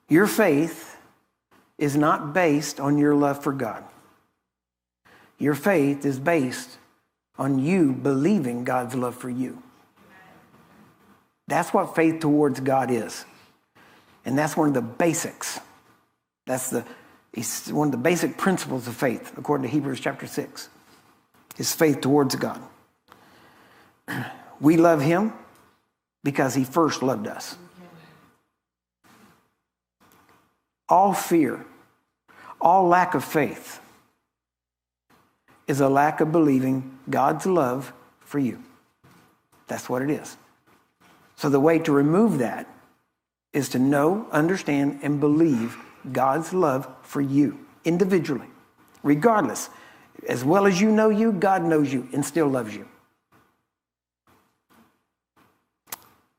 Your faith is not based on your love for God. Your faith is based on you believing God's love for you. That's what faith towards God is. And that's one of the basics. It's one of the basic principles of faith, according to Hebrews chapter 6, is faith towards God. We love him because he first loved us. All fear, all lack of faith is a lack of believing God's love for you. That's what it is. So the way to remove that is to know, understand, and believe God's love for you individually, regardless. As well as you know you, God knows you and still loves you.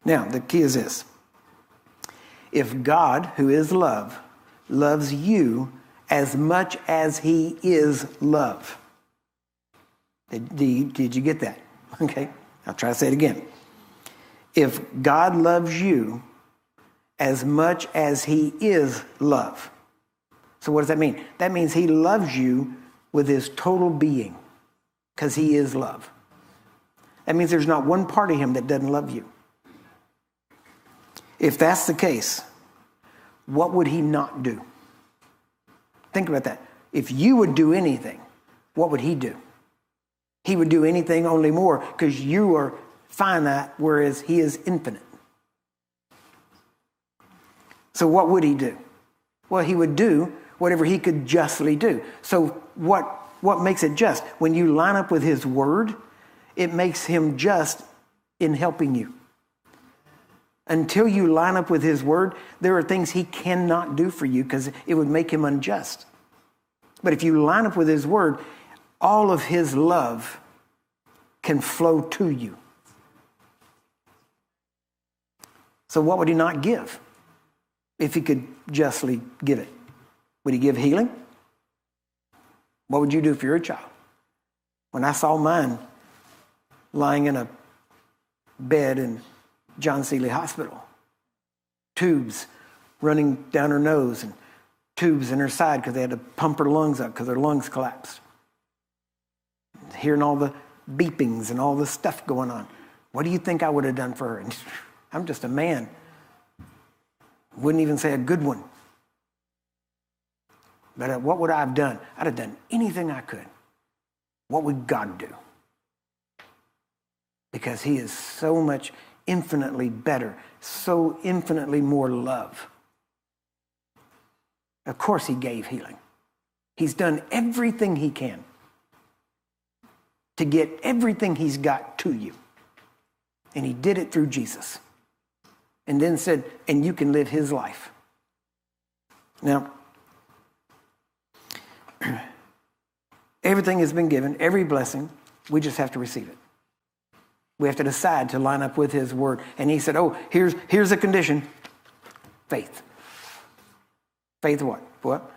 Now, the key is this. If God, who is love, loves you as much as he is love. Did you get that? Okay, I'll try to say it again. If God loves you as much as he is love. So what does that mean? That means he loves you with his total being because he is love. That means there's not one part of him that doesn't love you. If that's the case, what would he not do? Think about that. If you would do anything, what would he do? He would do anything, only more, because you are finite, whereas he is infinite. So what would he do? Well, he would do whatever he could justly do. So what makes it just? When you line up with his word, it makes him just in helping you. Until you line up with his word, there are things he cannot do for you because it would make him unjust. But if you line up with his word, all of his love can flow to you. So what would he not give if he could justly give it? Would he give healing? What would you do if you're a child? When I saw mine lying in a bed in John Seeley Hospital, tubes running down her nose and tubes in her side because they had to pump her lungs up because her lungs collapsed. Hearing all the beepings and all the stuff going on. What do you think I would have done for her? And I'm just a man. Wouldn't even say a good one. But what would I have done? I'd have done anything I could. What would God do? Because he is so much infinitely better, so infinitely more love. Of course he gave healing. He's done everything he can to get everything he's got to you. And he did it through Jesus. And then said, and you can live his life. Now, everything has been given, every blessing, we just have to receive it. We have to decide to line up with his word. And he said, here's a condition. Faith. Faith what? What?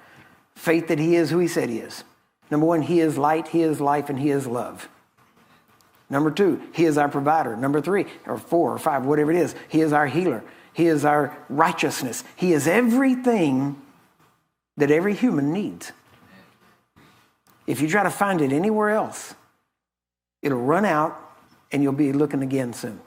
Faith that he is who he said he is. Number one, he is light, he is life, and he is love. Number two, he is our provider. Number three, or four, or five, whatever it is, he is our healer. He is our righteousness. He is everything that every human needs. If you try to find it anywhere else, it'll run out and you'll be looking again soon.